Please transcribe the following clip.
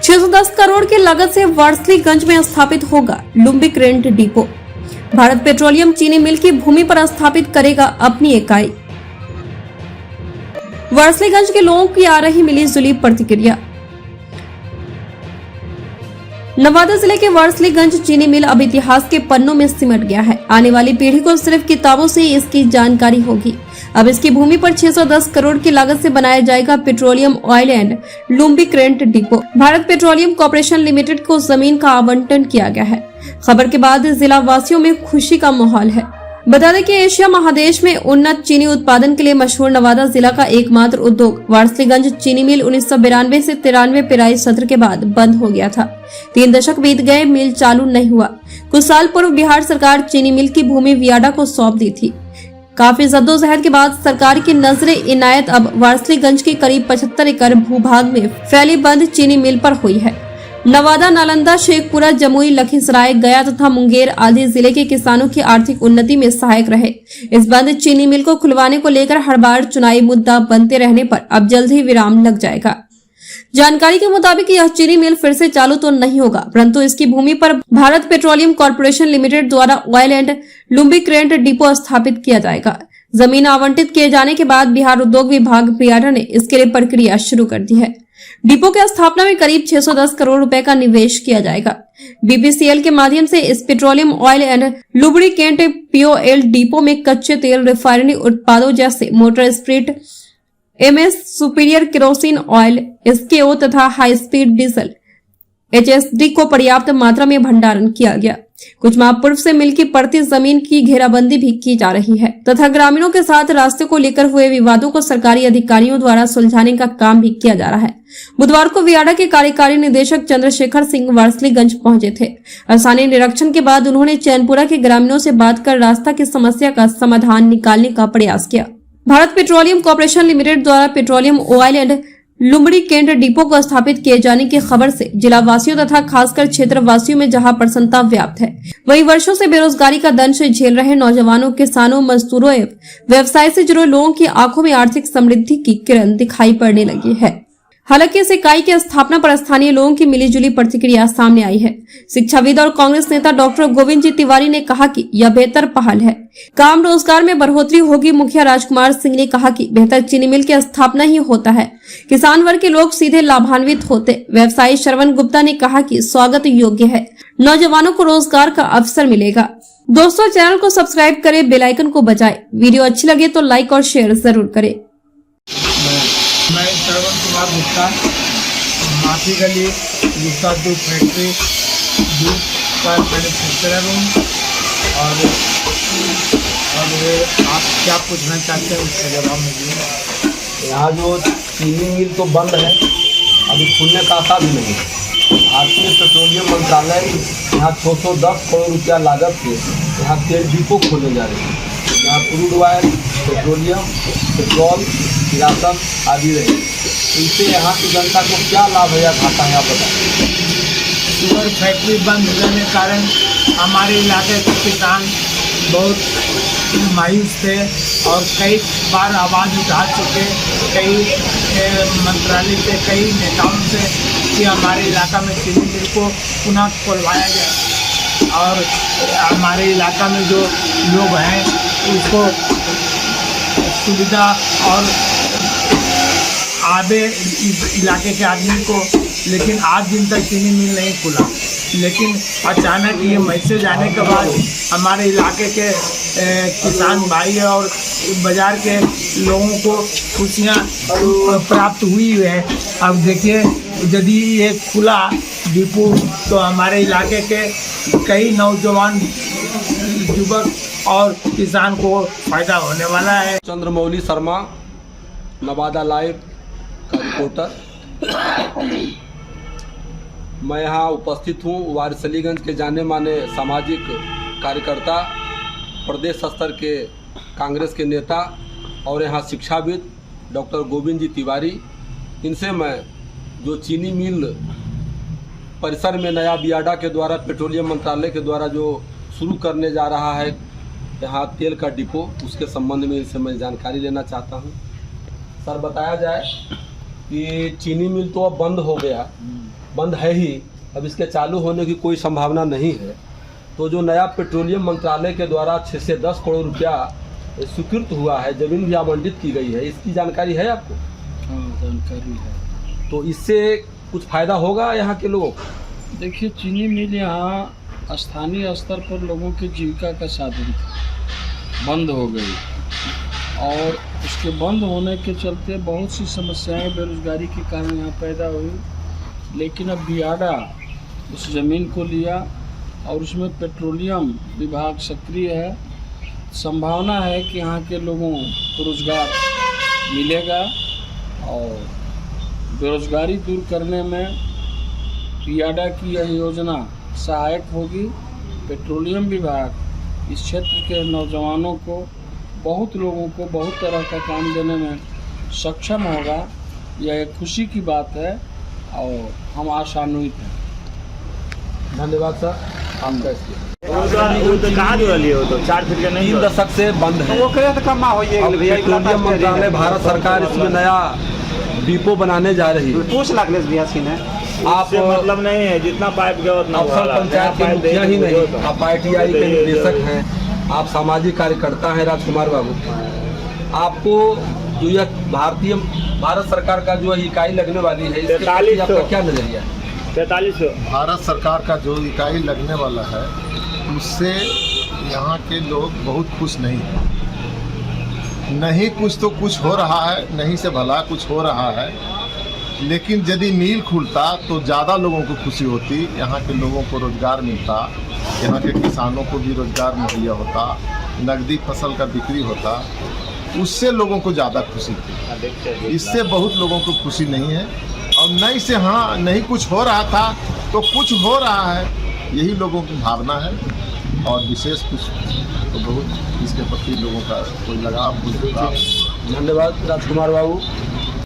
610 करोड़ की लागत से वारसलीगंज में स्थापित होगा लुम्बिकरेंट डिपो। भारत पेट्रोलियम चीनी मिल की भूमि पर स्थापित करेगा अपनी इकाई। वारसलीगंज के लोगों की आ रही मिली जुली प्रतिक्रिया। नवादा जिले के वारसलीगंज चीनी मिल अब इतिहास के पन्नों में सिमट गया है। आने वाली पीढ़ी को सिर्फ किताबों से इसकी जानकारी होगी। अब इसकी भूमि पर 610 करोड़ की लागत से बनाया जाएगा petroleum oil and lubricant depot. Bharat petroleum corporation limited को जमीन का आवंटन किया गया है। खबर के बाद जिला वासियों में खुशी का माहौल है। बता दें कि एशिया महादेश में उन्नत चीनी उत्पादन के लिए मशहूर नवादा जिला का एकमात्र उद्योग वारसलीगंज चीनी मिल 1992 से 93 पेराई सत्र के बाद बंद हो गया था। 3 दशक बीत गए, मिल चालू नहीं हुआ। कुछ साल पूर्व बिहार सरकार चीनी मिल की भूमि वियाडा को सौंप दी थी। काफी जद्दोजहद के बाद सरकार की नजरे इनायत अब वारसलीगंज की करीब 75 एकड़ भूभाग में फैली बंद चीनी मिल पर हुई है। नवादा, नालंदा, शेखपुरा, जमुई, लखीसराय, गया तथा मुंगेर आदि जिले के किसानों की आर्थिक उन्नति में सहायक रहे। इस बंद चीनी मिल को खुलवाने को लेकर हर बार चुनावी मुद्दा बनते रहने पर अब जल्द ही विराम लग जाएगा। जानकारी के मुताबिक यह चीनी मिल फिर से चालू तो नहीं होगा, परंतु इसकी भूमि पर भारत पेट्रोलियम कॉर्पोरेशन लिमिटेड द्वारा ऑयल एंड लुम्बिकरेंट डिपो स्थापित किया जाएगा। जमीन आवंटित किए जाने के बाद बिहार उद्योग विभाग बियाडा ने इसके लिए प्रक्रिया शुरू कर दी है। डिपो की स्थापना में करीब 610 करोड़ रुपए का निवेश किया जाएगा। बीपीसीएल के माध्यम से इस petroleum oil and lubricant POL depot में कच्चे तेल, रिफाइनरी उत्पादों जैसे motor spirit, MS superior kerosene oil, SKO तथा हाई स्पीड डीजल एचएसडी को पर्याप्त मात्रा में भंडारण किया गया। कुछ माह पूर्व से मिल की पड़ती जमीन की घेराबंदी भी की जा रही है तथा ग्रामीणों के साथ रास्ते को लेकर हुए विवादों को सरकारी अधिकारियों द्वारा सुलझाने का काम भी किया जा रहा है। बुधवार को वियाडा के कार्यकारी निदेशक चंद्रशेखर सिंह वारसलीगंज पहुंचे थे। स्थानीय निरीक्षण के बाद उन्होंने चैनपुरा के ग्रामीणों से बात कर रास्ता की समस्या का समाधान निकालने का प्रयास किया। भारत पेट्रोलियम कॉर्पोरेशन लिमिटेड द्वारा petroleum oil and lubricant depot को स्थापित किए जाने की खबर से जिला वासियों तथा खासकर क्षेत्र वासियों में जहां प्रसन्नता व्याप्त है, वहीं वर्षों से बेरोजगारी का दंश झेल रहे नौजवानों, किसानों, मजदूरों एवं व्यवसाय से जुड़े लोगों की आंखों में आर्थिक समृद्धि की किरण दिखाई पड़ने लगी है। हालांकि इस इकाई की स्थापना पर स्थानीय लोगों की मिलीजुली प्रतिक्रिया सामने आई है। शिक्षाविद और कांग्रेस नेता डॉक्टर गोविंद जी तिवारी ने कहा कि यह बेहतर पहल है, काम रोजगार में बढ़ोतरी होगी। मुखिया राजकुमार सिंह ने कहा कि बेहतर चीनी मिल की स्थापना ही होता है, किसान वर्ग के लोग सीधे लाभान्वित होते। व्यवसायी श्रवण गुप्ता ने कहा कि स्वागत योग्य है, नौजवानों को रोजगार का अवसर मिलेगा। दोस्तों, चैनल को सब्सक्राइब करें, बेल आइकन को बजाएं। वीडियो अच्छी लगे तो लाइक और शेयर जरूर करें। मैं श्रवण कुमार गुप्ता, माफी गली गुप्ता दूध फैक्ट्री, दूध का मैन्युफैक्चरर हूँ। और आप क्या पूछना चाहते हैं उसका जवाब मुझे। यहाँ जो चीनी मिल तो बंद है, अभी खुलने का आशा भी नहीं है। भारतीय पेट्रोलियम मंत्रालय यहाँ 610 करोड़ रुपया लागत से यहाँ तेल डिपो खोले जा रहे हैं। यहाँ क्रूड ऑयल, पेट्रोलियम, पेट्रोल, किरासन आदि रहे। इससे यहाँ की जनता को क्या लाभ है या घाटा है, आप बताएं। शुगर फैक्ट्री बंद होने के कारण हमारे इलाके के किसान बहुत मायूस थे और कई बार आवाज़ उठा चुके कई मंत्रालय के कई नेताओं से कि हमारे इलाका में चीनी मिल को पुनः खोलवाया जाए और हमारे इलाका में जो लोग हैं उसको सुविधा और आबे इस इलाके के आदमी को। लेकिन आज दिन तक चीनी मिल नहीं खुला, लेकिन अचानक ये मैसेज आने के बाद हमारे इलाके के किसान भाई और बाज़ार के लोगों को खुशियाँ प्राप्त हुई है। अब देखिए, यदि ये खुला डिपो तो हमारे इलाके के कई नौजवान, युवक और किसान को फायदा होने वाला है। चंद्रमौली शर्मा, नवादा लाइव का रिपोर्टर। मैं यहाँ उपस्थित हूँ। वारसलीगंज के जाने माने सामाजिक कार्यकर्ता, प्रदेश स्तर के कांग्रेस के नेता और यहाँ शिक्षाविद डॉक्टर गोविंद जी तिवारी, इनसे मैं जो चीनी मिल परिसर में नया बियाडा के द्वारा पेट्रोलियम मंत्रालय के द्वारा जो शुरू करने जा रहा है यहाँ तेल का डिपो, उसके संबंध में इनसे मैं जानकारी लेना चाहता हूँ। सर, बताया जाए कि चीनी मिल तो अब बंद हो गया, बंद है ही, अब इसके चालू होने की कोई संभावना नहीं है। तो जो नया पेट्रोलियम मंत्रालय के द्वारा 6 से 10 करोड़ रुपया स्वीकृत हुआ है, ज़मीन भी आवंटित की गई है, इसकी जानकारी है आपको? हाँ, जानकारी है। तो इससे कुछ फ़ायदा होगा यहाँ के लोगों को? देखिए, चीनी मिल यहाँ स्थानीय स्तर पर लोगों की जीविका का साधन था, बंद हो गई और उसके बंद होने के चलते बहुत सी समस्याएं बेरोजगारी के कारण यहाँ पैदा हुई। लेकिन अब बियाडा उस ज़मीन को लिया और उसमें पेट्रोलियम विभाग सक्रिय है। संभावना है कि यहाँ के लोगों को रोजगार मिलेगा और बेरोजगारी दूर करने में बियाडा की यह योजना सहायक होगी। पेट्रोलियम विभाग इस क्षेत्र के नौजवानों को, बहुत लोगों को बहुत तरह का काम देने में सक्षम होगा। यह एक खुशी की बात है और हम आशान्वित हैं। धन्यवाद सर, आपका इसलिए। कहाँ जो है तो 4 फीट का नहीं 3 दशक से बंद है। वो करे तो कमा हो ये अब पेट्रोलियम मंत्रालय भारत सरकार इसमें नया डिपो बनाने जा रही है। पूछ लाख ले दिया सीन है। आप मतलब नहीं है, जितना पाइप गया उतना अफसर पंचायत के मुखिया ही नहीं, आप ITI के निदेशक हैं, आप सामाजिक कार्यकर्ता हैं राजकुमार बाबू। आपको जो यह भारत सरकार का जो इकाई लगने वाली है, इसके प्रति आपका क्या नजरिया है? 4300 भारत सरकार का जो इकाई लगने वाला है उससे यहाँ के लोग बहुत खुश नहीं हैं। नहीं कुछ तो कुछ हो रहा है, नहीं से भला कुछ हो रहा है। लेकिन यदि मिल खुलता तो ज़्यादा लोगों को खुशी होती, यहाँ के लोगों को रोज़गार मिलता, यहाँ के किसानों को भी रोज़गार मुहैया होता, नकदी फसल का बिक्री होता, उससे लोगों को ज़्यादा खुशी थी। इससे बहुत लोगों को खुशी नहीं है। और नहीं से हाँ नहीं कुछ हो रहा था तो कुछ हो रहा है, यही लोगों की भावना है। और विशेष कुछ तो बहुत इसके प्रति लोगों का कोई लगाव, कुछ जुड़ाव। धन्यवाद राजकुमार बाबू।